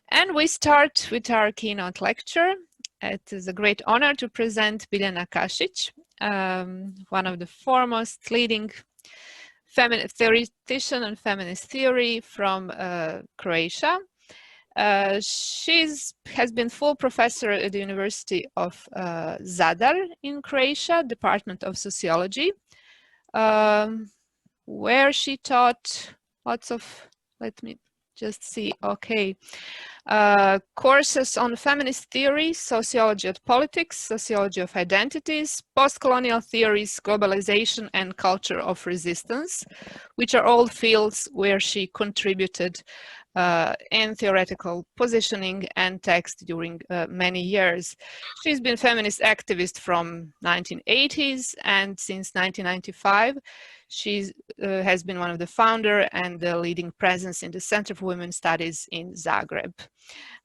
And we start with our keynote lecture. It is a great honor to present Biljana Kašić, one of the foremost leading theoretician on feminist theory from Croatia. She has been full professor at the University of Zadar in Croatia, Department of Sociology, where she taught lots of, let me just see, okay, courses on feminist theory, sociology of politics, sociology of identities, post-colonial theories, globalization, and culture of resistance, which are all fields where she contributed in theoretical positioning and text during many years. She's been feminist activist from 1980s, and since 1995, she has been one of the founder and the leading presence in the Center for Women's Studies in Zagreb.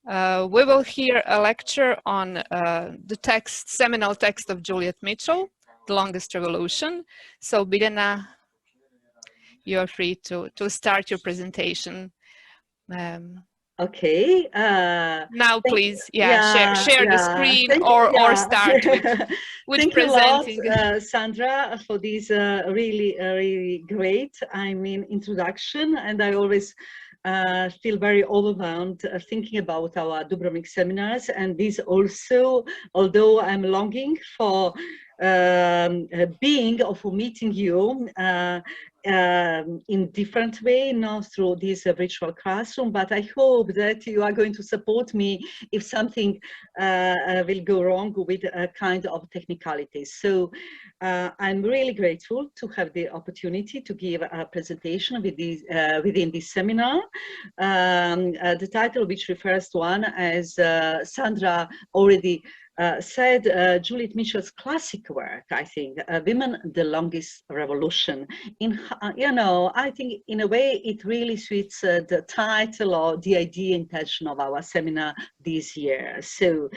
We will hear a lecture on the seminal text of Juliet Mitchell, The Longest Revolution. So Biljana, you're free to start your presentation. Okay. Now, please, share the screen or start with presenting. Thank you a lot, Sandra, for this really great, introduction. And I always feel very overwhelmed thinking about our Dubrovnik seminars. And this also, although I'm longing for being or for meeting you in different way, not through this virtual classroom, but I hope that you are going to support me if something will go wrong with a kind of technicalities. So I'm really grateful to have the opportunity to give a presentation with this, within this seminar. The title, which refers to one, as Sandra already said, Juliet Mitchell's classic work, I think, Women, the Longest Revolution. I think in a way it really suits the title or the idea intention of our seminar this year. So,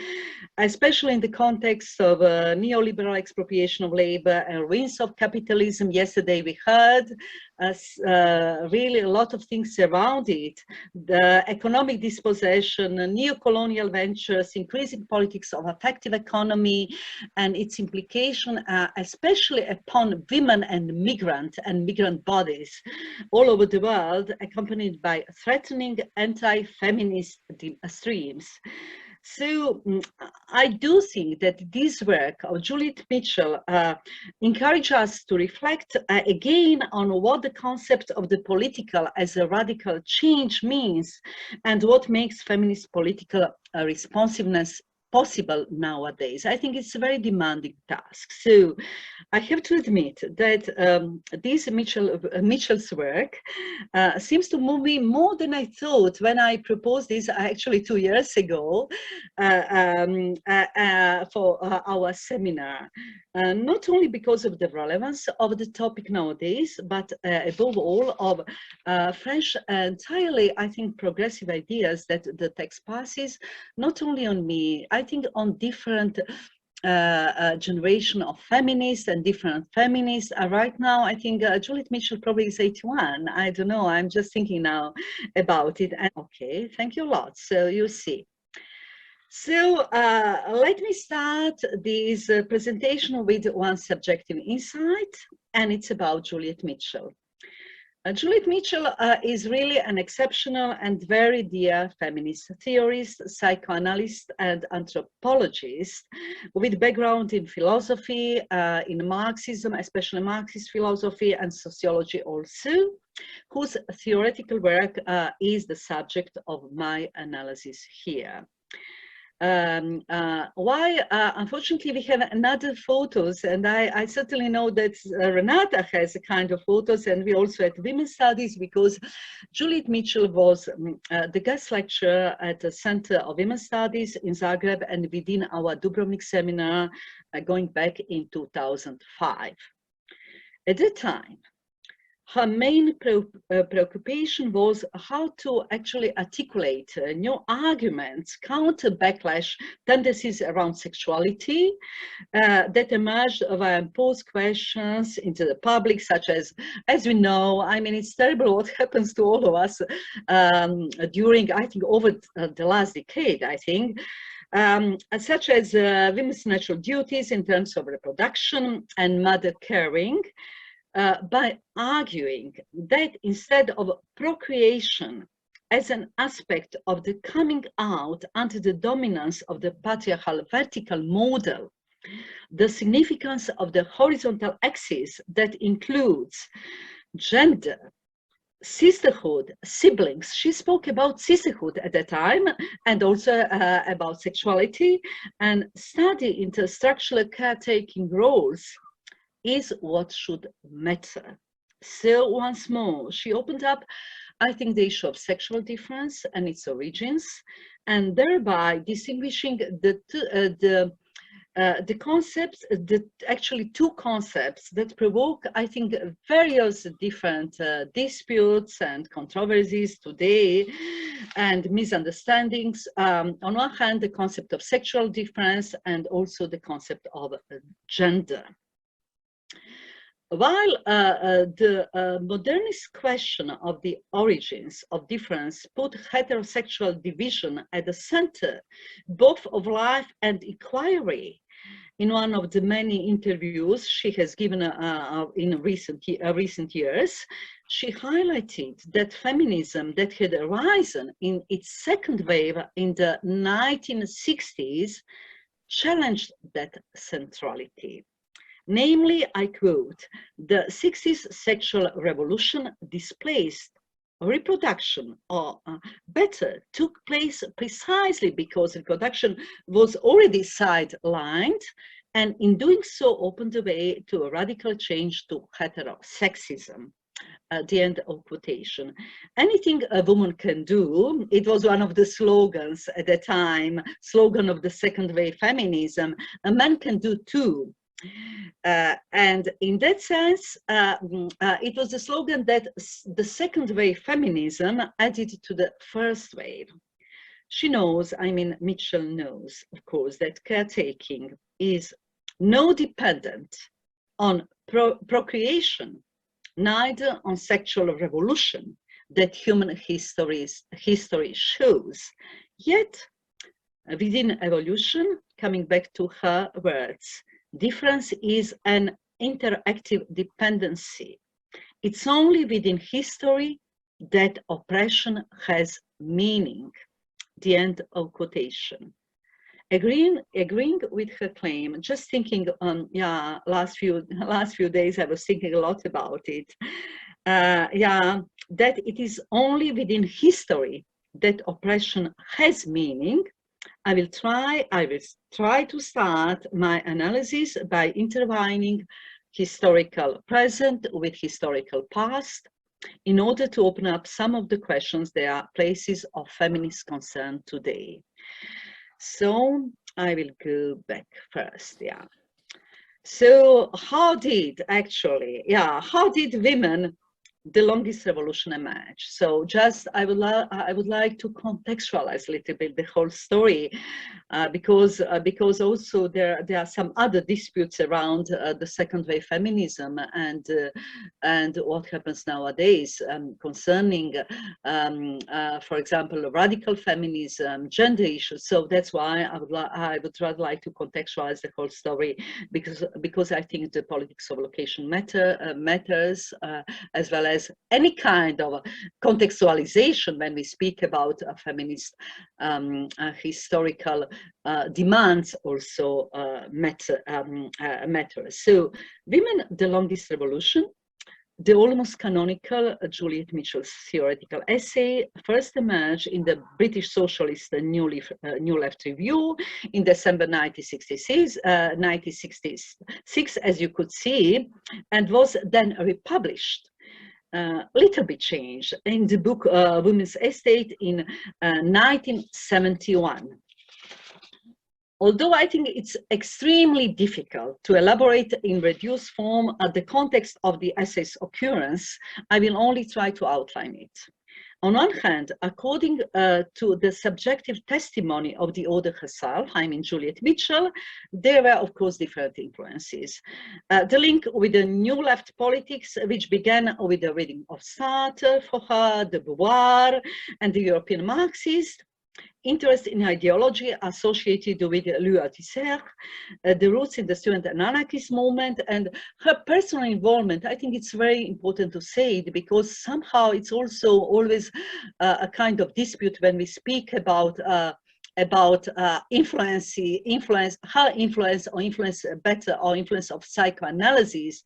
especially in the context of neoliberal expropriation of labor and ruins of capitalism, yesterday we heard really a lot of things around it. The economic dispossession, neo-colonial ventures, increasing politics of effective economy, and its implication, especially upon women and migrant bodies all over the world, accompanied by threatening anti-feminist streams. So I do think that this work of Juliet Mitchell encourages us to reflect again on what the concept of the political as a radical change means and what makes feminist political responsiveness possible nowadays. I think it's a very demanding task. So I have to admit that this Mitchell's work seems to move me more than I thought when I proposed this actually 2 years ago for our seminar. Not only because of the relevance of the topic nowadays, but above all of fresh, entirely, I think, progressive ideas that the text passes, not only on me, I think on different generation of feminists and different feminists. Right now, I think Juliet Mitchell probably is 81. I don't know, I'm just thinking now about it. And, okay, thank you a lot. So you see. So let me start this presentation with one subjective insight, and it's about Juliet Mitchell. Juliet Mitchell is really an exceptional and very dear feminist theorist, psychoanalyst, and anthropologist with background in philosophy, in Marxism, especially Marxist philosophy, and sociology also, whose theoretical work is the subject of my analysis here. Unfortunately, we have another photos, and I certainly know that Renata has a kind of photos, and we also had women's studies, because Juliet Mitchell was the guest lecturer at the Center of Women's Studies in Zagreb and within our Dubrovnik seminar going back in 2005. At that time, her main preoccupation was how to actually articulate new arguments, counter backlash tendencies around sexuality that emerged via imposed questions into the public, such as we know, I mean, it's terrible what happens to all of us during, I think, over the last decade, I think, such as women's natural duties in terms of reproduction and mother caring, by arguing that instead of procreation as an aspect of the coming out under the dominance of the patriarchal vertical model, the significance of the horizontal axis that includes gender, sisterhood, siblings. She spoke about sisterhood at the time, and also about sexuality, and study into structural caretaking roles is what should matter. So once more, she opened up, I think, the issue of sexual difference and its origins, and thereby distinguishing the concepts, actually two concepts that provoke, I think, various different disputes and controversies today and misunderstandings. On one hand, the concept of sexual difference and also the concept of gender. While the modernist question of the origins of difference put heterosexual division at the center both of life and inquiry, in one of the many interviews she has given in recent years, she highlighted that feminism that had arisen in its second wave in the 1960s challenged that centrality. Namely, I quote, "The 60s sexual revolution displaced reproduction, or better, took place precisely because reproduction was already sidelined, and in doing so opened the way to a radical change to heterosexism." At the end of quotation. Anything a woman can do, it was one of the slogans at the time, slogan of the second wave feminism, a man can do too. And in that sense, it was a slogan that the second wave feminism added to the first wave. She knows, I mean, Mitchell knows, of course, that caretaking is no dependent on procreation, neither on sexual revolution that human history shows. Yet, within evolution, coming back to her words, difference is an interactive dependency. It's only within history that oppression has meaning. The end of quotation. Agreeing with her claim, just thinking, yeah, last few days I was thinking a lot about it. Yeah, that it is only within history that oppression has meaning. I will try to start my analysis by intertwining historical present with historical past in order to open up some of the questions that are places of feminist concern today. So I will go back first, yeah. So how did women the longest revolution emerge? So just I would like to contextualize a little bit the whole story, because also there are some other disputes around the second wave feminism and what happens nowadays concerning, for example, radical feminism, gender issues. So that's why I would rather like to contextualize the whole story, because I think the politics of location matters, as well as any kind of contextualization when we speak about feminist historical demands also matter. So, Women, the Longest Revolution, the almost canonical Juliet Mitchell's theoretical essay, first emerged in the British Socialist New Left Review in December 1966, as you could see, and was then republished. Little bit changed in the book Women's Estate in 1971. Although I think it's extremely difficult to elaborate in reduced form at the context of the essay's occurrence, I will only try to outline it. On one hand, according to the subjective testimony of the author herself, I mean Juliet Mitchell, there were of course different influences. The link with the New Left politics, which began with the reading of Sartre for her, de Beauvoir, and the European Marxist, interest in ideology associated with Louis Althusser, the roots in the student and anarchist movement, and her personal involvement. I think it's very important to say it because somehow it's also always a kind of dispute when we speak about influence, her influence or influence better or influence of psychoanalysis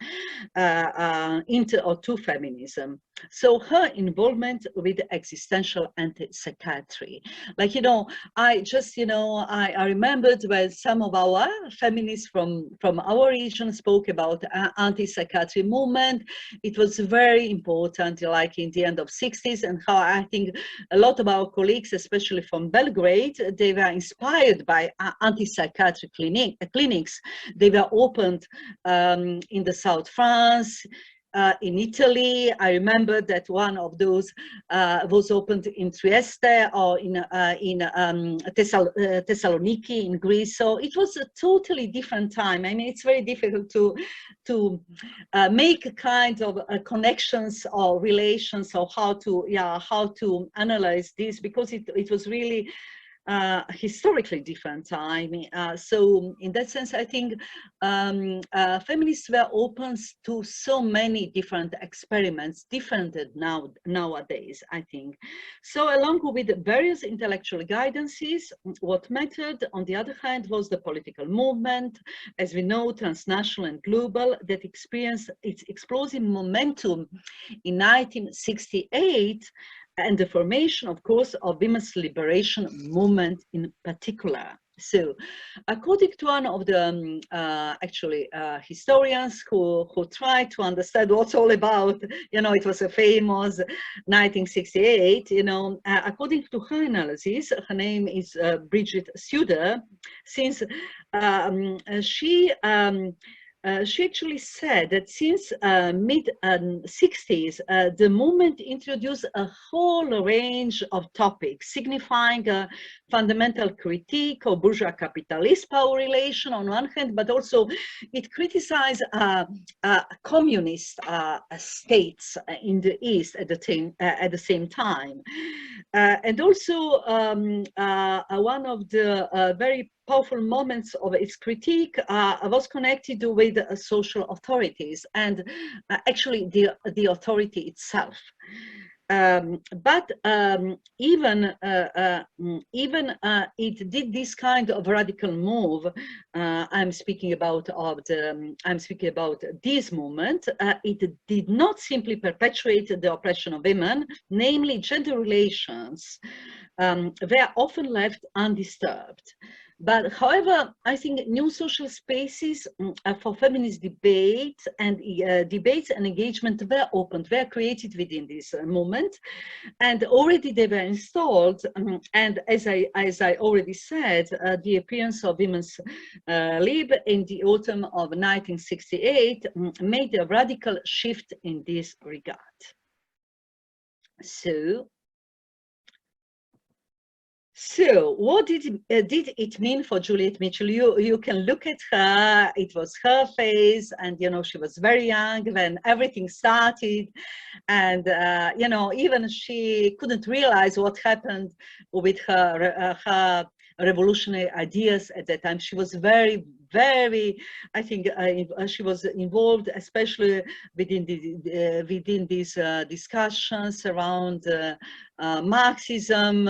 into or to feminism. So her involvement with existential anti-psychiatry, like, you know, I just, you know, I remembered when some of our feminists from our region spoke about anti-psychiatry movement. It was very important, like in the end of 60s, and how I think a lot of our colleagues, especially from Belgrade, they were inspired by anti-psychiatric clinics. They were opened in the South France, in Italy. I remember that one of those was opened in Trieste or in Thessaloniki in Greece. So it was a totally different time. I mean, it's very difficult to make kind of connections or relations or how to analyze this, because it was really historically different time. So in that sense, I think feminists were open to so many different experiments, different nowadays, I think. So along with various intellectual guidances, what mattered, on the other hand, was the political movement, as we know, transnational and global, that experienced its explosive momentum in 1968, and the formation, of course, of women's liberation movement in particular. So, according to one of the historians who tried to understand what's all about, you know, it was a famous 1968, you know, according to her analysis, her name is Bridget Suder, since she actually said that since mid-60s, the movement introduced a whole range of topics signifying a fundamental critique of bourgeois capitalist power relation on one hand, but also it criticized communist states in the East at the same time. And also one of the very powerful moments of its critique was connected with social authorities and actually the authority itself. But even it did this kind of radical move. I'm speaking about this movement. It did not simply perpetuate the oppression of women, namely gender relations were often left undisturbed. But however, I think new social spaces for feminist debate and debates and engagement were opened, were created within this movement, and already they were installed. And as I already said, the appearance of Women's Lib in the autumn of 1968 made a radical shift in this regard. So what did it mean for Juliet Mitchell? You can look at her. It was her face, and you know, she was very young when everything started, and you know, even she couldn't realize what happened with her revolutionary ideas at that time. She was very, I think she was involved, especially within these discussions around Marxism.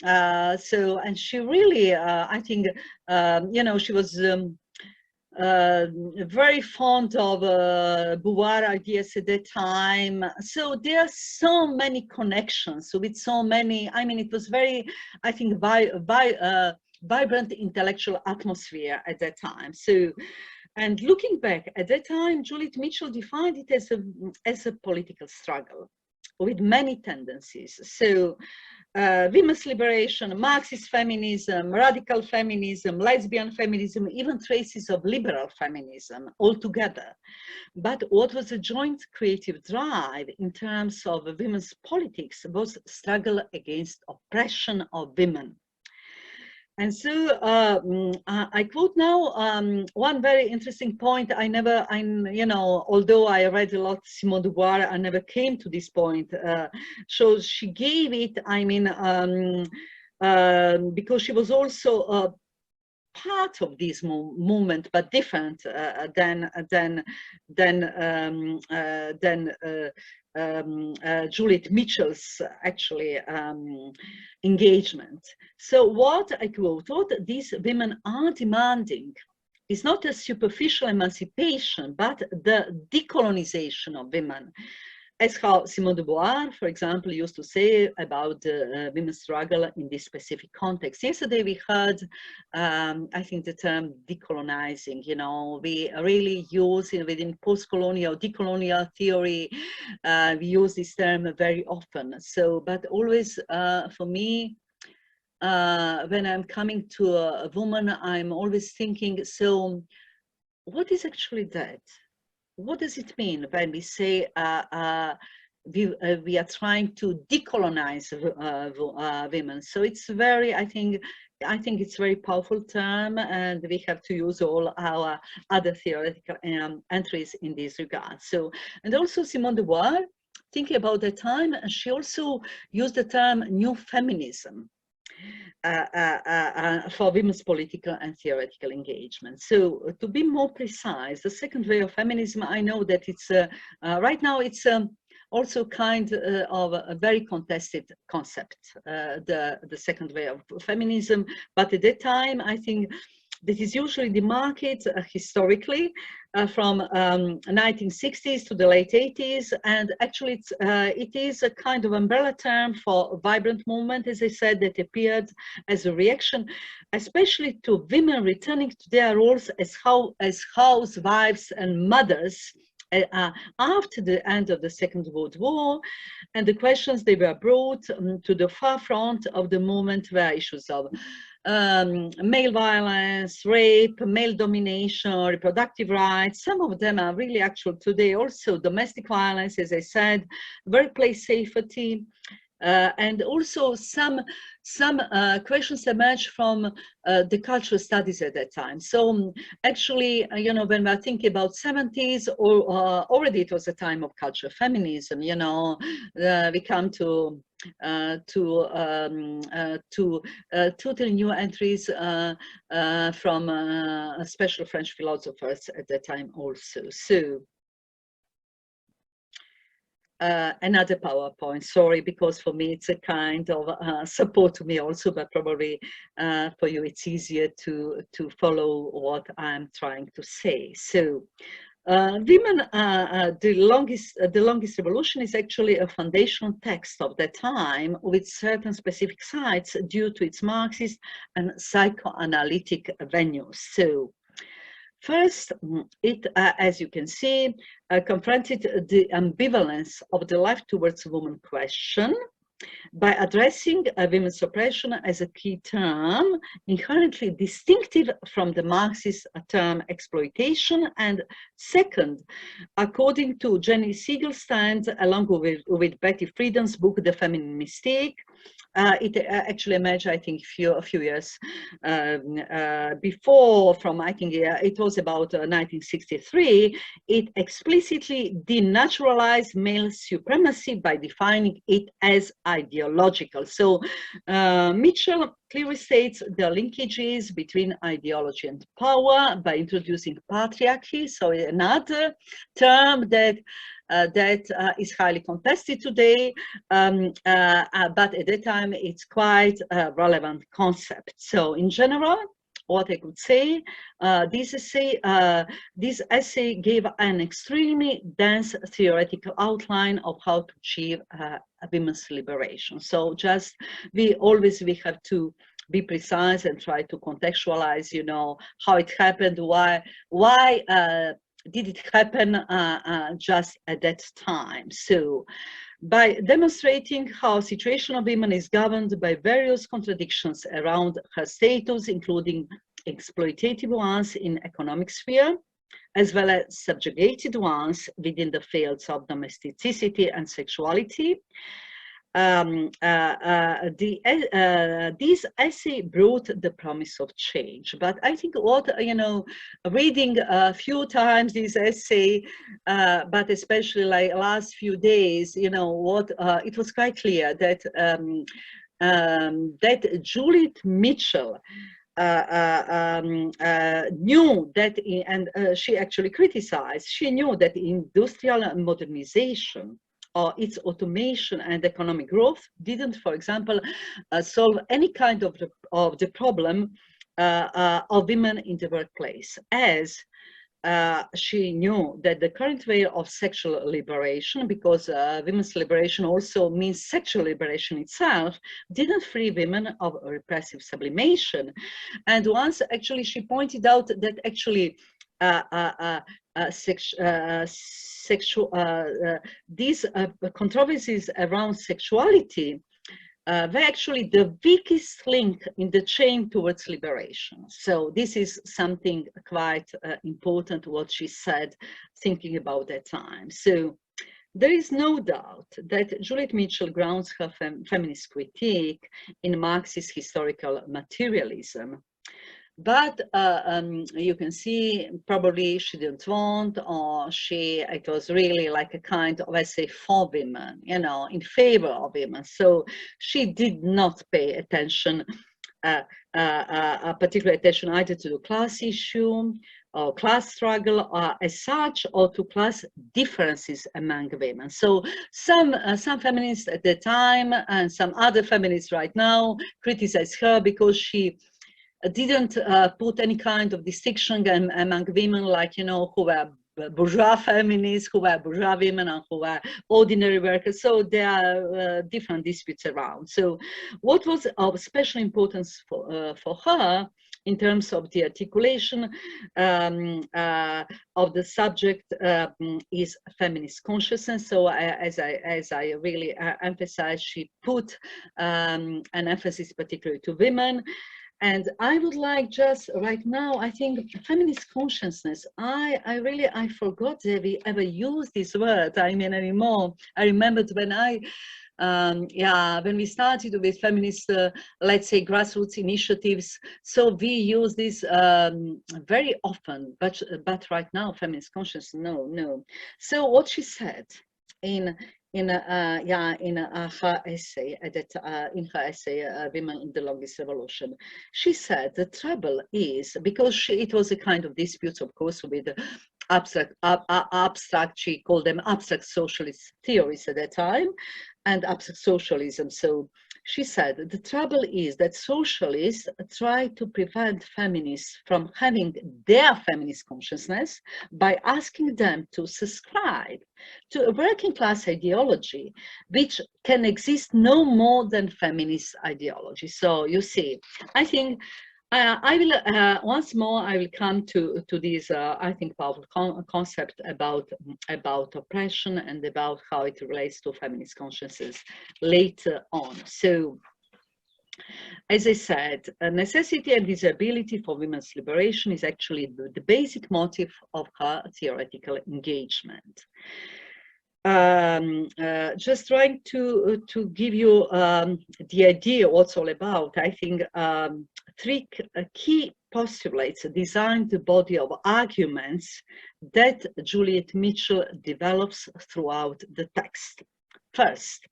And she really, I think, you know, she was very fond of Beauvoir ideas at that time. So there are so many connections with so many, I mean, it was very, I think, vibrant intellectual atmosphere at that time. So, and looking back at that time, Juliet Mitchell defined it as a political struggle with many tendencies. So women's liberation, Marxist feminism, radical feminism, lesbian feminism, even traces of liberal feminism all together. But what was a joint creative drive in terms of women's politics was struggle against oppression of women. And so I quote now one very interesting point. Although I read a lot Simone de Beauvoir, I never came to this point. So she gave it, because she was also part of this movement, but different than Juliet Mitchell's actually engagement. So what I quote, what these women are demanding is not a superficial emancipation, but the decolonization of women. As how Simone de Beauvoir, for example, used to say about the women's struggle in this specific context. Yesterday we heard, I think, the term decolonizing. You know, we really use within post-colonial, decolonial theory, we use this term very often. So, but always for me, when I'm coming to a woman, I'm always thinking, so what is actually that? What does it mean when we say we are trying to decolonize women? So it's very, I think it's a very powerful term, and we have to use all our other theoretical entries in this regard. So, and also Simone de Beauvoir, thinking about the time, she also used the term new feminism. For women's political and theoretical engagement. So to be more precise, the second wave of feminism, I know that it's right now it's also kind of a very contested concept, the second wave of feminism. But at that time, I think that is usually demarcated historically from 1960s to the late 80s, and actually it is a kind of umbrella term for a vibrant movement, as I said, that appeared as a reaction, especially to women returning to their roles as housewives and mothers after the end of the Second World War, and the questions they were brought to the forefront of the movement were issues of male violence, rape, male domination, reproductive rights. Some of them are really actual today. Also domestic violence, as I said, workplace safety, and also some questions emerge from the cultural studies at that time. So actually, you know, when we're thinking about 70s, or already it was a time of cultural feminism. You know, we come to totally new entries from special French philosophers at that time also. So another PowerPoint, sorry, because for me it's a kind of support to me also, but probably for you it's easier to follow what I'm trying to say. So women, the longest revolution is actually a foundational text of that time with certain specific sites due to its Marxist and psychoanalytic venues. So first, it, as you can see, confronted the ambivalence of the life towards woman question by addressing women's oppression as a key term, inherently distinctive from the Marxist term exploitation. And second, according to Jenny Siegelstein, along with Betty Friedan's book, The Feminine Mistake, it actually emerged, I think, a few years before, from, I think, it was about 1963, it explicitly denaturalized male supremacy by defining it as ideological. So Mitchell clearly states the linkages between ideology and power by introducing patriarchy, so another term that is highly contested today, but at that time it's quite a relevant concept. So in general, what I could say, this essay gave an extremely dense theoretical outline of how to achieve women's liberation. So just we have to be precise and try to contextualize, you know, how it happened, why did it happen just at that time. So by demonstrating how the situation of women is governed by various contradictions around her status, including exploitative ones in economic sphere, as well as subjugated ones within the fields of domesticity and sexuality. This essay brought the promise of change, but I think what, reading a few times this essay, but especially like last few days, what it was quite clear that that Juliet Mitchell knew that, she actually criticized, she knew that industrial modernization or its automation and economic growth didn't, for example, solve any kind of the problem of women in the workplace, as she knew that the current way of sexual liberation, because women's liberation also means sexual liberation itself, didn't free women of repressive sublimation. And once actually she pointed out that actually these controversies around sexuality were actually the weakest link in the chain towards liberation. So this is something quite important, what she said, thinking about that time. So there is no doubt that Juliet Mitchell grounds her feminist critique in Marxist historical materialism. But you can see probably she didn't want, or it was really like a kind of essay for women, in favor of women. So she did not pay attention, particular attention either to the class issue or class struggle as such, or to class differences among women. So some feminists at the time and some other feminists right now criticize her because she didn't put any kind of distinction among women, like, who were bourgeois feminists, who were bourgeois women, and who were ordinary workers. So there are different disputes around. So what was of special importance for her in terms of the articulation of the subject is feminist consciousness. So as I really emphasize, she put an emphasis particularly to women. And I would like just right now, I think feminist consciousness, I forgot that we ever used this word, anymore. I remembered when when we started with feminist, let's say, grassroots initiatives, so we use this very often, but right now, feminist consciousness, no. So what she said in her essay, Women in the Longest Revolution, she said the trouble is, because it was a kind of dispute, of course, with abstract, she called them abstract socialist theories at that time, and abstract socialism. So she said the trouble is that socialists try to prevent feminists from having their feminist consciousness by asking them to subscribe to a working class ideology, which can exist no more than feminist ideology. So you see, I think I will once more I will come to this I think powerful concept about oppression and about how it relates to feminist consciousness later on. So, as I said, necessity and desirability for women's liberation is actually the basic motive of her theoretical engagement. Just trying to give you the idea what's all about, I think three key postulates design the body of arguments that Juliet Mitchell develops throughout the text. First,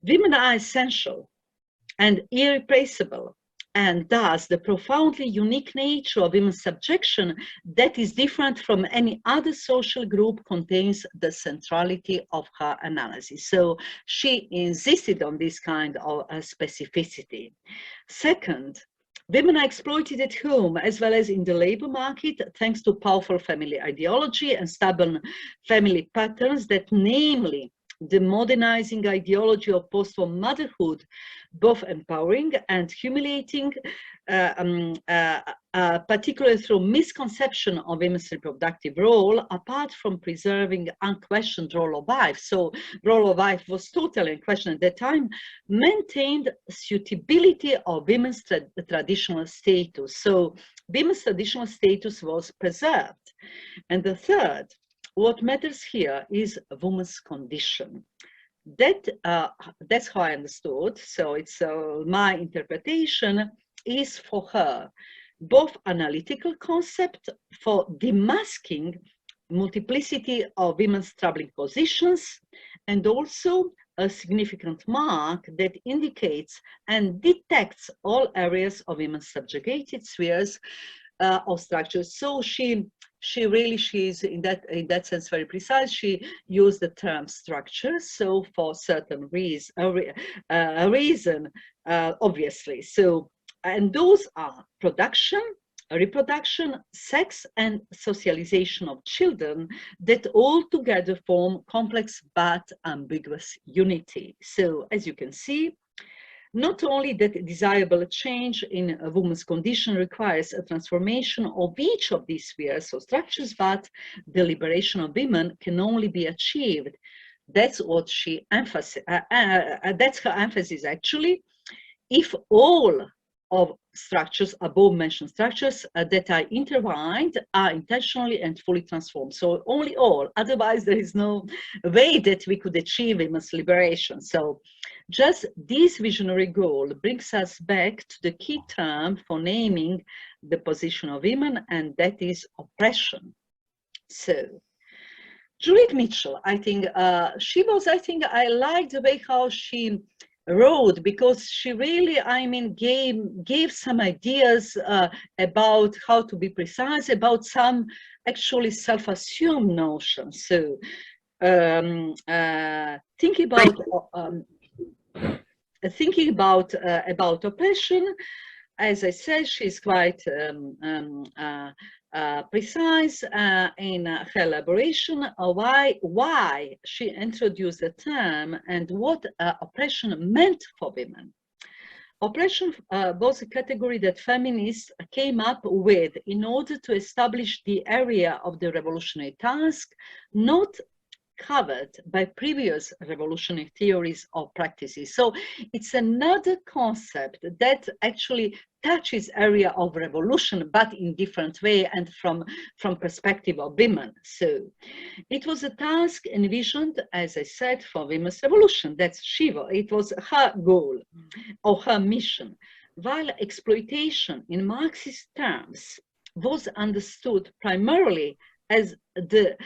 women are essential and irreplaceable, and thus the profoundly unique nature of women's subjection that is different from any other social group contains the centrality of her analysis. So she insisted on this kind of specificity. Second, women are exploited at home as well as in the labor market thanks to powerful family ideology and stubborn family patterns that namely the modernizing ideology of post-war motherhood, both empowering and humiliating, particularly through misconception of women's reproductive role, apart from preserving unquestioned role of wife. So role of wife was totally in question at that time, maintained suitability of women's traditional status. So women's traditional status was preserved. And the third, what matters here is a woman's condition. That's how I understood. So it's my interpretation is for her both analytical concept for demasking multiplicity of women's troubling positions, and also a significant mark that indicates and detects all areas of women's subjugated spheres of structures. So she's in that sense very precise. She used the term structure, so for certain reason, obviously. So, and those are production, reproduction, sex, and socialization of children that all together form complex but ambiguous unity. So, as you can see, not only that desirable change in a woman's condition requires a transformation of each of these spheres or structures, but the liberation of women can only be achieved. That's what she emphasizes. That's her emphasis, actually. If all of structures, above mentioned structures that are intertwined, are intentionally and fully transformed. So only all, otherwise there is no way that we could achieve women's liberation. So just this visionary goal brings us back to the key term for naming the position of women, and that is oppression. So Juliet Mitchell, I think I liked the way how she wrote, because she really, gave some ideas about how to be precise about some actually self-assumed notions. So thinking about oppression, as I said, she's quite precise in her elaboration of why she introduced the term and what oppression meant for women. Oppression was a category that feminists came up with in order to establish the area of the revolutionary task not covered by previous revolutionary theories or practices. So it's another concept that actually touches area of revolution, but in different way and from perspective of women. So it was a task envisioned, as I said, for women's revolution. That's Shiva. It was her goal or her mission. While exploitation in Marxist terms was understood primarily as the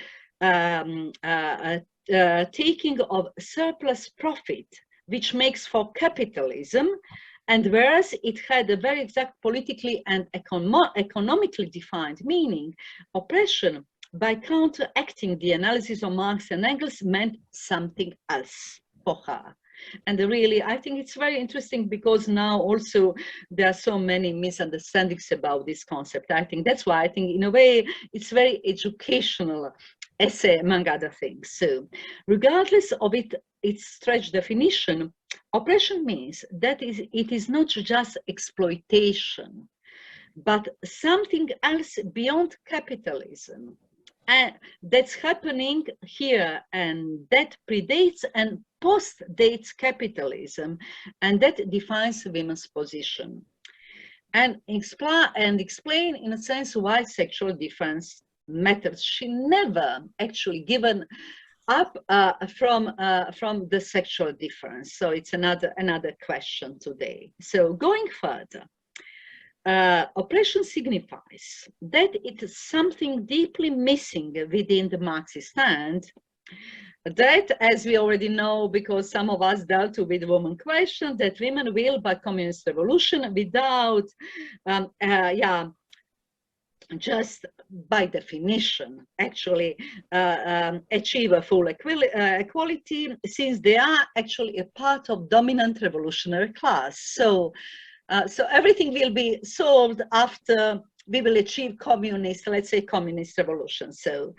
taking of surplus profit, which makes for capitalism, and whereas it had a very exact politically and economically defined meaning, oppression, by counteracting the analysis of Marx and Engels, meant something else for her. And really, I think it's very interesting because now also there are so many misunderstandings about this concept. I think that's why I think in a way it's very educational essay, among other things. So regardless of its stretched definition, oppression means that it is not just exploitation, but something else beyond capitalism. And that's happening here, and that predates and post-dates capitalism, and that defines women's position. And explain in a sense why sexual difference matters. She never actually given up from the sexual difference. So it's another question today. So going further, oppression signifies that it is something deeply missing within the Marxist stand, that, as we already know, because some of us dealt with the woman question, that women will, by communist revolution, without, just by definition, actually achieve a full equality, since they are actually a part of dominant revolutionary class. So everything will be solved after we will achieve let's say communist revolution. So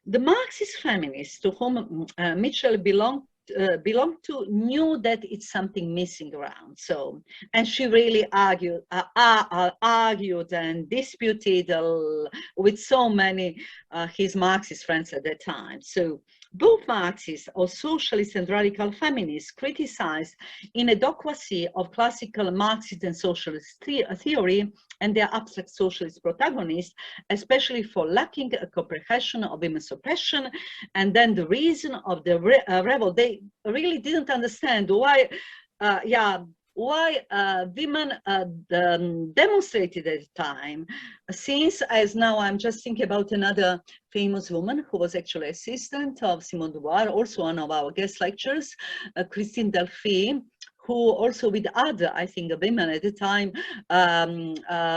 the Marxist feminists to whom Mitchell belonged belonged to knew that it's something missing around. So, and she really argued and disputed with so many his Marxist friends at that time. So both Marxists or socialists and radical feminists criticized inadequacy of classical Marxist and socialist theory and their abstract socialist protagonists, especially for lacking a comprehension of women's oppression. And then the reason of the revolt, they really didn't understand why, women demonstrated at the time, since, as now I'm just thinking about another famous woman who was actually assistant of Simone de Beauvoir, also one of our guest lecturers, Christine Delphi, who also with other, I think, women at the time,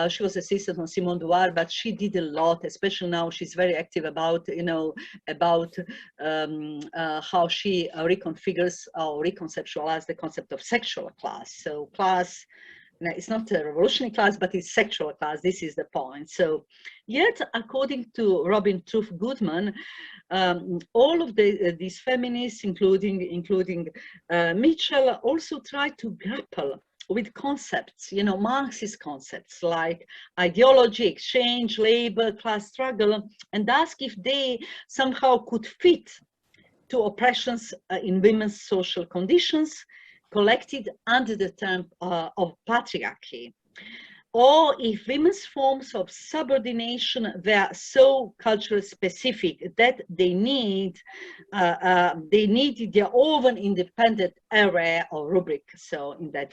she was assistant on Simone de Beauvoir, but she did a lot, especially now she's very active about, you know, about how she reconfigures or reconceptualizes the concept of sexual class. So class, it's not a revolutionary class, but it's sexual class. This is the point. So, yet, according to Robin Truth Goodman, all of these feminists, including Mitchell, also try to grapple with concepts, you know, Marxist concepts like ideology, exchange, labor, class struggle, and ask if they somehow could fit to oppressions in women's social conditions, collected under the term of patriarchy, or if women's forms of subordination were so culturally specific that they needed their own independent area or rubric. So in that,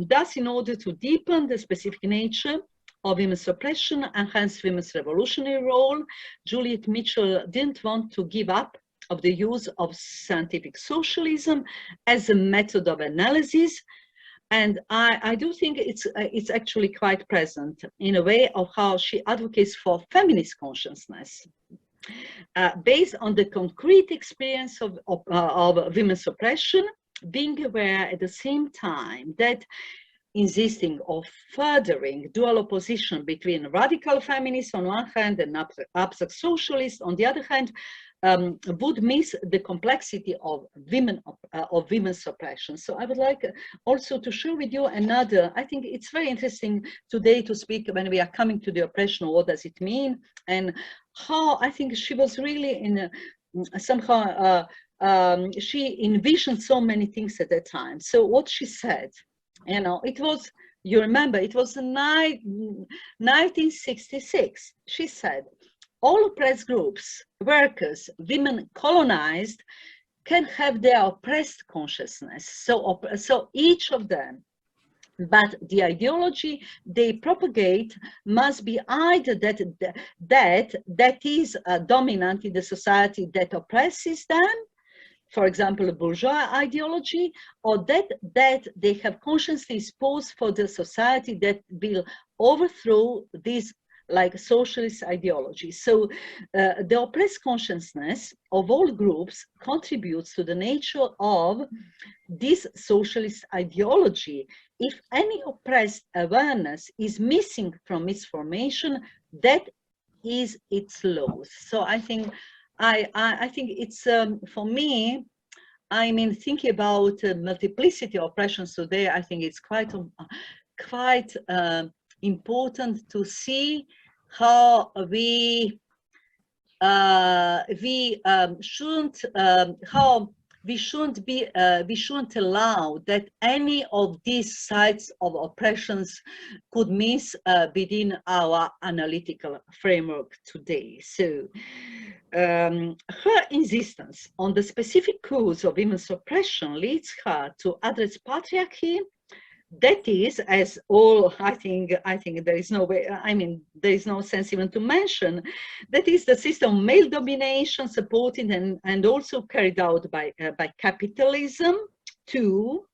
thus, in order to deepen the specific nature of women's oppression and hence women's revolutionary role, Juliet Mitchell didn't want to give up of the use of scientific socialism as a method of analysis. And I do think it's actually quite present in a way of how she advocates for feminist consciousness, based on the concrete experience of women's oppression, being aware at the same time that insisting of furthering dual opposition between radical feminists on one hand and abstract socialists on the other hand, would miss the complexity of women's oppression. So I would like also to share with you another, I think it's very interesting today to speak when we are coming to the oppression, what does it mean, and how I think she was really in somehow, she envisioned so many things at that time. So what she said, you know, it was, you remember, it was 1966, she said, all oppressed groups, workers, women colonized, can have their oppressed consciousness. So each of them, but the ideology they propagate must be either that is dominant in the society that oppresses them, for example, a bourgeois ideology, or that they have consciously exposed for the society that will overthrow this like socialist ideology. So the oppressed consciousness of all groups contributes to the nature of this socialist ideology. If any oppressed awareness is missing from its formation, that is its loss. So I think I think it's for me, I mean, thinking about multiplicity of oppressions today, I think it's quite important to see how we shouldn't allow that any of these sides of oppressions could miss within our analytical framework today. So her insistence on the specific cause of women's oppression leads her to address patriarchy. That is, as all, I think there is no way, I mean, there is no sense even to mention, that is the system of male domination supported and also carried out by capitalism too,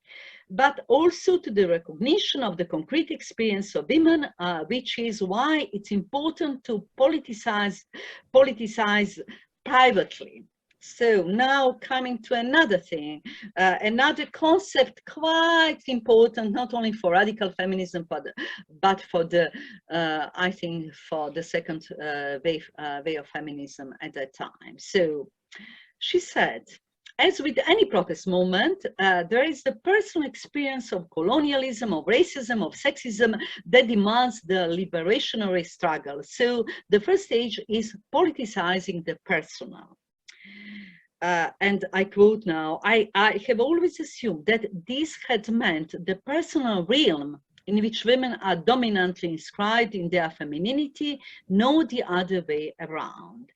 but also to the recognition of the concrete experience of women, which is why it's important to politicize privately. So now coming to another thing, another concept quite important, not only for radical feminism, but for the, I think, for the second way of feminism at that time. So she said, as with any protest movement, there is the personal experience of colonialism, of racism, of sexism that demands the liberationary struggle. So the first stage is politicizing the personal. And I quote now, I have always assumed that this had meant the personal realm in which women are dominantly inscribed in their femininity, no the other way around.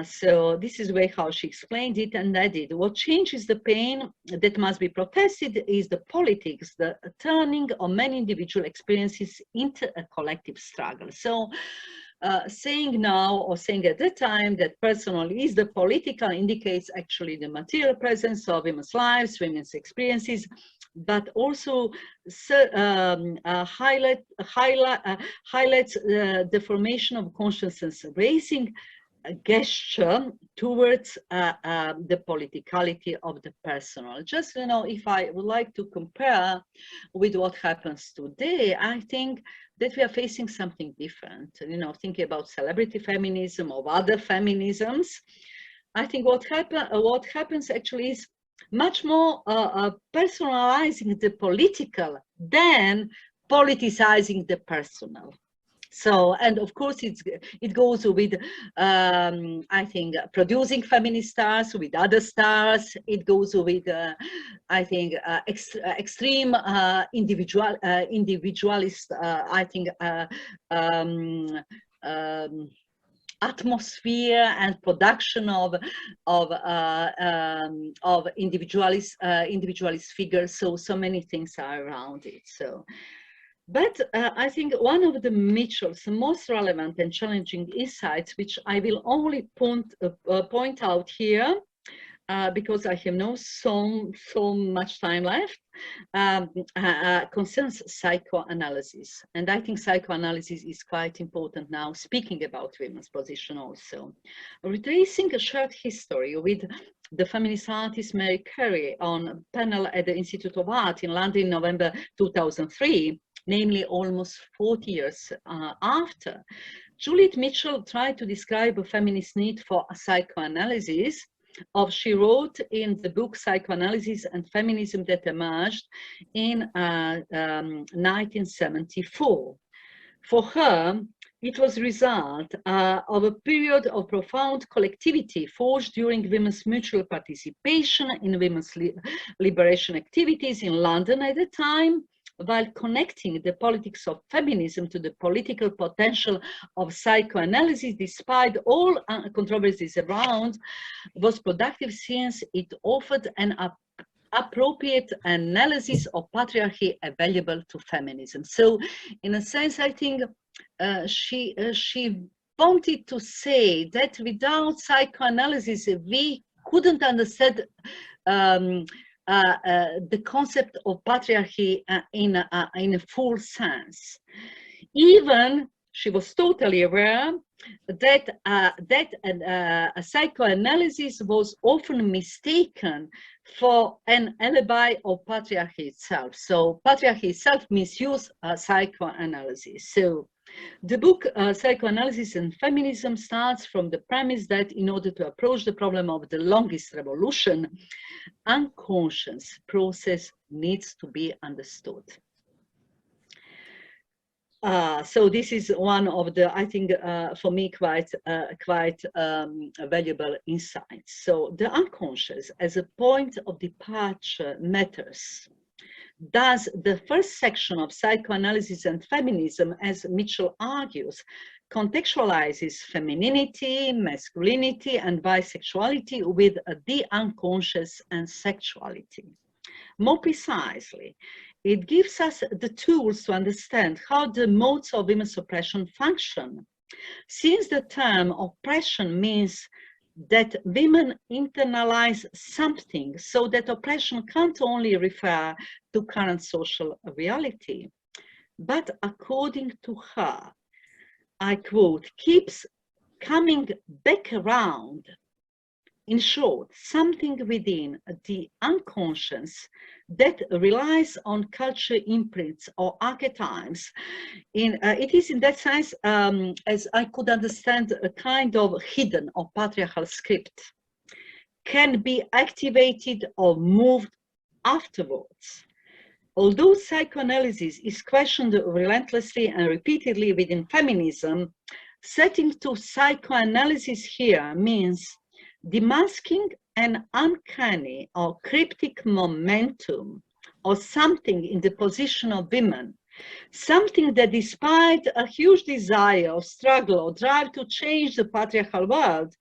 So this is the way how she explained it and added, what changes the pain that must be protested is the politics, the turning of many individual experiences into a collective struggle. So saying now or saying at the time that personal is the political indicates actually the material presence of women's lives, women's experiences, but also highlights the formation of consciousness, raising a gesture towards the politicality of the personal. Just, you know, if I would like to compare with what happens today, I think that we are facing something different. You know, thinking about celebrity feminism or other feminisms, I think what happens actually is much more personalizing the political than politicizing the personal. So, and of course, it goes with, I think, producing feminist stars with other stars. It goes with, I think, extreme individualist, I think, atmosphere and production of individualist figures. So many things are around it. So. But I think one of the Mitchell's most relevant and challenging insights, which I will only point out here, because I have no so much time left, concerns psychoanalysis. And I think psychoanalysis is quite important now, speaking about women's position also. Retracing a shared history with the feminist artist Mary Carey on a panel at the Institute of Art in London in November 2003, namely almost 40 years after, Juliet Mitchell tried to describe a feminist need for a psychoanalysis. She wrote in the book Psychoanalysis and Feminism that emerged in 1974. For her, it was the result of a period of profound collectivity forged during women's mutual participation in women's liberation activities in London at the time, while connecting the politics of feminism to the political potential of psychoanalysis, despite all controversies around, was productive since it offered an appropriate analysis of patriarchy available to feminism. So, in a sense, I think she wanted to say that without psychoanalysis, we couldn't understand the concept of patriarchy in a full sense. Even she was totally aware that a psychoanalysis was often mistaken for an alibi of patriarchy itself. So patriarchy itself misused psychoanalysis. So the book Psychoanalysis and Feminism starts from the premise that in order to approach the problem of the longest revolution, unconscious process needs to be understood. So this is one of the, I think, for me, quite valuable insights. So the unconscious as a point of departure matters. Thus, the first section of Psychoanalysis and Feminism, as Mitchell argues, contextualizes femininity, masculinity, and bisexuality with the unconscious and sexuality. More precisely, it gives us the tools to understand how the modes of women's oppression function. Since the term oppression means that women internalize something, so that oppression can't only refer to current social reality, but according to her, I quote, keeps coming back around. In short, something within the unconscious that relies on culture imprints or archetypes. It is in that sense, as I could understand, a kind of hidden or patriarchal script, can be activated or moved afterwards. Although psychoanalysis is questioned relentlessly and repeatedly within feminism, setting to psychoanalysis here means demasking an uncanny or cryptic momentum or something in the position of women, something that despite a huge desire or struggle or drive to change the patriarchal world,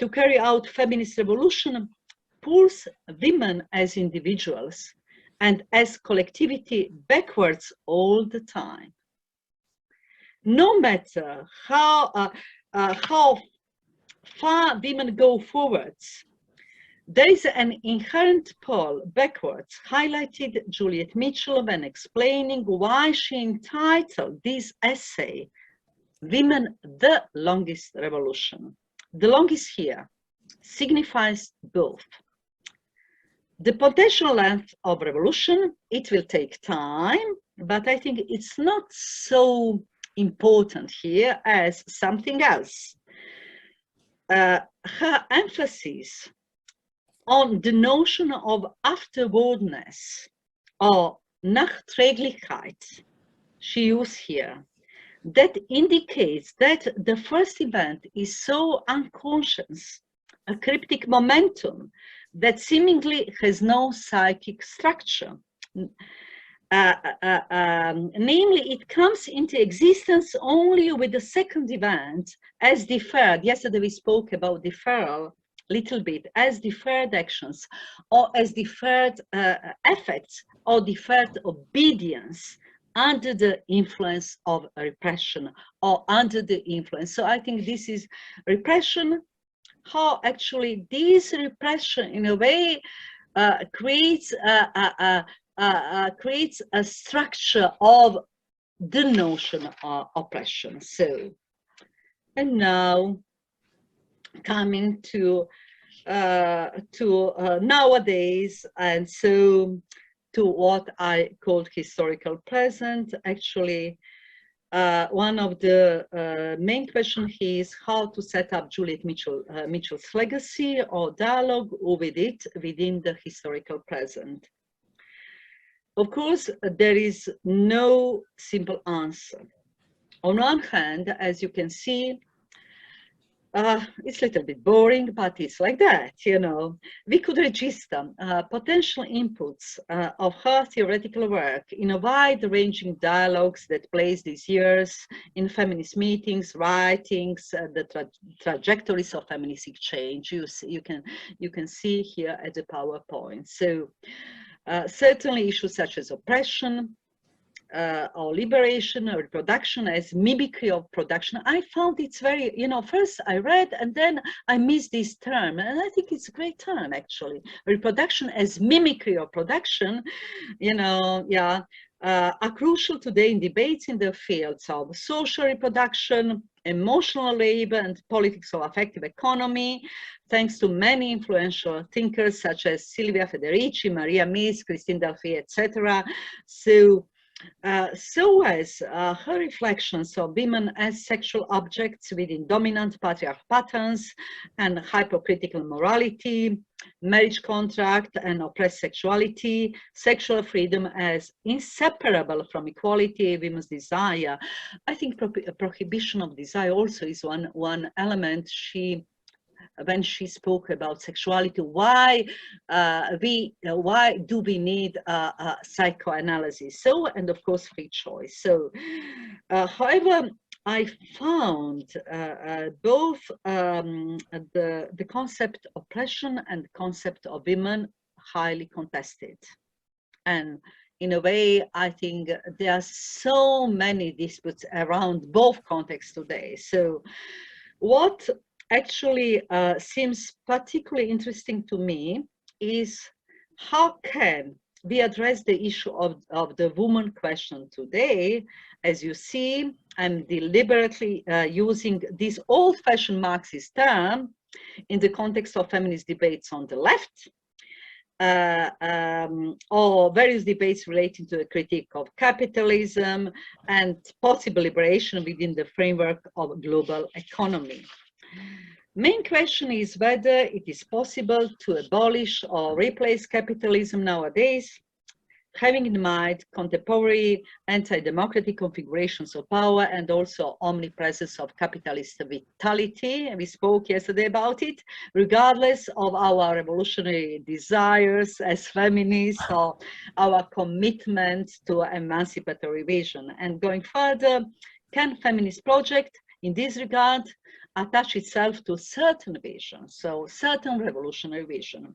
to carry out feminist revolution, pulls women as individuals and as collectivity backwards all the time. No matter how far women go forwards, there is an inherent pull backwards, highlighted Juliet Mitchell when explaining why she entitled this essay, Women, the Longest Revolution. The longest here signifies both. The potential length of revolution, it will take time, but I think it's not so important here as something else. Her emphasis on the notion of afterwardness or Nachträglichkeit she used here, that indicates that the first event is so unconscious, a cryptic momentum that seemingly has no psychic structure. Namely, it comes into existence only with the second event as deferred. Yesterday we spoke about deferral a little bit, as deferred actions or as deferred effects or deferred obedience under the influence of repression or under the influence. So I think this is repression, how actually this repression in a way creates a structure of the notion of oppression. So, and now coming to nowadays, and so to what I called historical present. Actually, one of the main questions is how to set up Juliet Mitchell's legacy or dialogue with it within the historical present. Of course, there is no simple answer. On one hand, as you can see, it's a little bit boring, but it's like that, you know. We could register potential inputs of her theoretical work in a wide-ranging dialogues that place these years in feminist meetings, writings, the trajectories of feministic change. You can see here at the PowerPoint. So certainly issues such as oppression, or liberation or reproduction as mimicry of production. I found it's very, you know, first I read and then I missed this term, and I think it's a great term actually. Reproduction as mimicry of production, you know, yeah, are crucial today in debates in the fields of social reproduction, emotional labor, and politics of affective economy, thanks to many influential thinkers such as Silvia Federici, Maria Mies, Christine Delphi, etc. So as her reflections of women as sexual objects within dominant patriarchal patterns and hypocritical morality, marriage contract and oppressed sexuality, sexual freedom as inseparable from equality, women's desire. I think prohibition of desire also is one element when she spoke about sexuality. Why do we need psychoanalysis? So, and of course, free choice. So, however, I found both the concept of oppression and the concept of women highly contested. And in a way, I think there are so many disputes around both contexts today. So what actually seems particularly interesting to me is how can we address the issue of the woman question today. As you see, I'm deliberately using this old-fashioned Marxist term in the context of feminist debates on the left, or various debates relating to the critique of capitalism and possible liberation within the framework of global economy. Main question is whether it is possible to abolish or replace capitalism nowadays, having in mind contemporary anti-democratic configurations of power and also omnipresence of capitalist vitality. We spoke yesterday about it, regardless of our revolutionary desires as feminists or our commitment to emancipatory vision. And going further, can feminist project in this regard attach itself to certain vision, so certain revolutionary vision?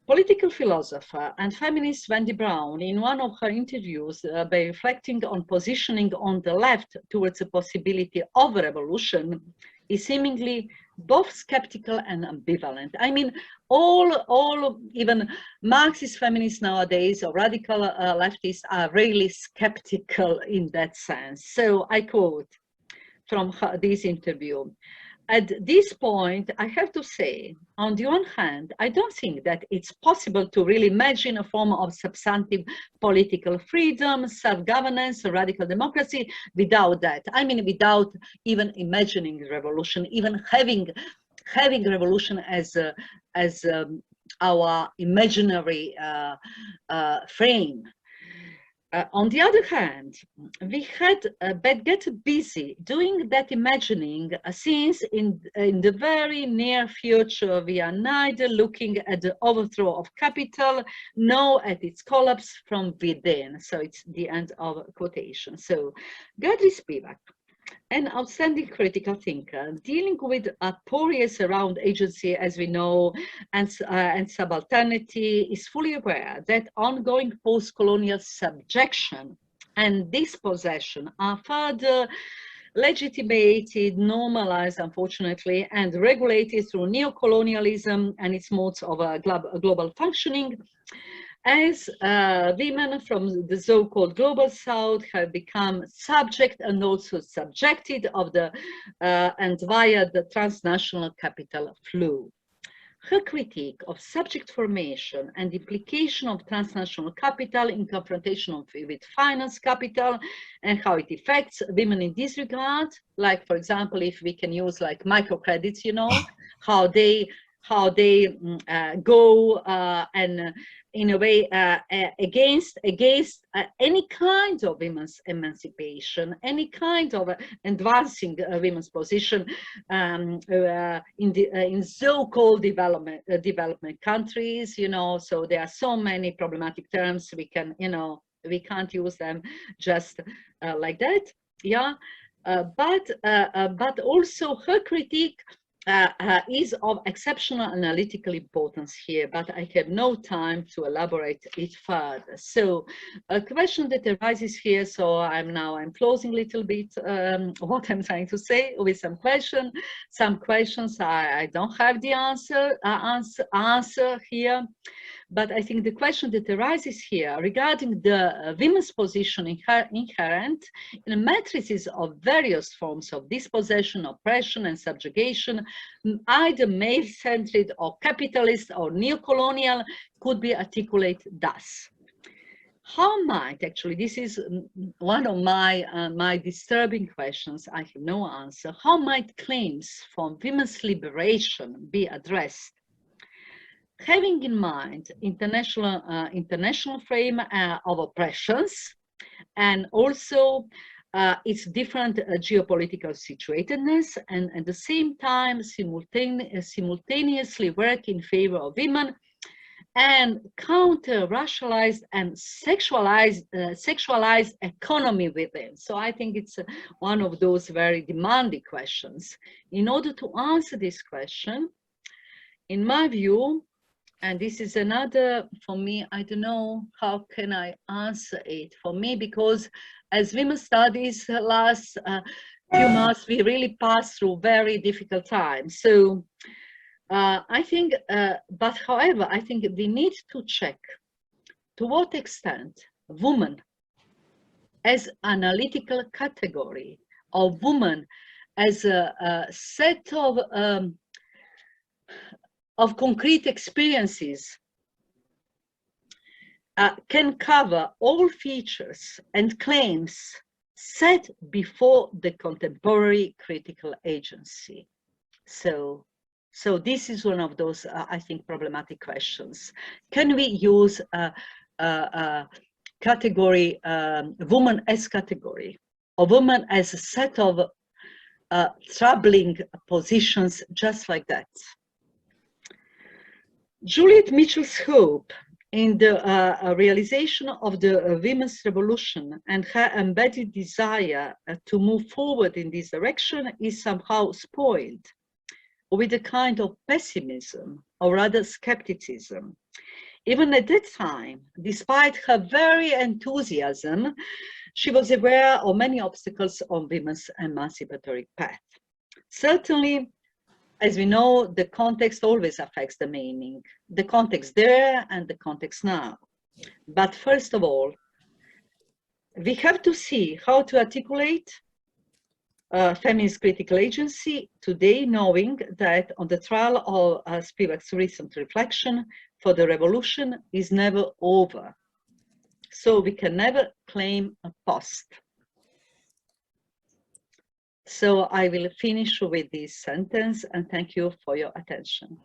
Political philosopher and feminist Wendy Brown, in one of her interviews, by reflecting on positioning on the left towards the possibility of a revolution, is seemingly both skeptical and ambivalent. I mean, all even Marxist feminists nowadays or radical leftists are really skeptical in that sense. So I quote from this interview. At this point, I have to say, on the one hand, I don't think that it's possible to really imagine a form of substantive political freedom, self-governance, radical democracy without that. I mean, without even imagining revolution, even having revolution as our imaginary frame. On the other hand, we had but get busy doing that imagining since in the very near future we are neither looking at the overthrow of capital nor at its collapse from within. So it's the end of quotation. So Gayatri Spivak, an outstanding critical thinker, dealing with apories around agency, as we know, and subalternity, is fully aware that ongoing post-colonial subjection and dispossession are further legitimated, normalized, unfortunately, and regulated through neocolonialism and its modes of global functioning, as women from the so-called global south have become subject and also subjected of the and via the transnational capital flow. Her critique of subject formation and implication of transnational capital in confrontation with finance capital and how it affects women in this regard, like, for example, if we can use like microcredits, you know, how they go and in a way against any kind of women's emancipation, any kind of advancing women's position in so-called development countries, you know. So there are so many problematic terms we can, you know, we can't use them just like that, yeah. But also her critique is of exceptional analytical importance here, but I have no time to elaborate it further. So a question that arises here, so I'm closing a little bit what I'm trying to say with some questions. Some questions I don't have the answer here. But I think the question that arises here regarding the women's position inherent in the matrices of various forms of dispossession, oppression, and subjugation, either male-centered or capitalist or neo-colonial, could be articulated thus. How might, actually, this is one of my disturbing questions, I have no answer, how might claims for women's liberation be addressed? Having in mind international frame of oppressions and also its different geopolitical situatedness, and at the same time simultaneously work in favor of women and counter racialized and sexualized economy within. So I think it's one of those very demanding questions. In order to answer this question, in my view, and this is another, for me, I don't know how can I answer it. For me, because as women's studies last few months, we really passed through very difficult times. So I think, but however, I think we need to check to what extent woman as analytical category or woman as a set of concrete experiences can cover all features and claims set before the contemporary critical agency. So this is one of those, I think, problematic questions. Can we use category, woman as category, or woman as a set of troubling positions just like that? Juliet Mitchell's hope in the realization of the women's revolution and her embedded desire to move forward in this direction is somehow spoiled with a kind of pessimism, or rather skepticism. Even at that time, despite her very enthusiasm, she was aware of many obstacles on women's emancipatory path. Certainly, as we know, the context always affects the meaning. The context there and the context now. But first of all, we have to see how to articulate feminist critical agency today, knowing that on the trial of Spivak's recent reflection for the revolution is never over. So we can never claim a post. So I will finish with this sentence, and thank you for your attention.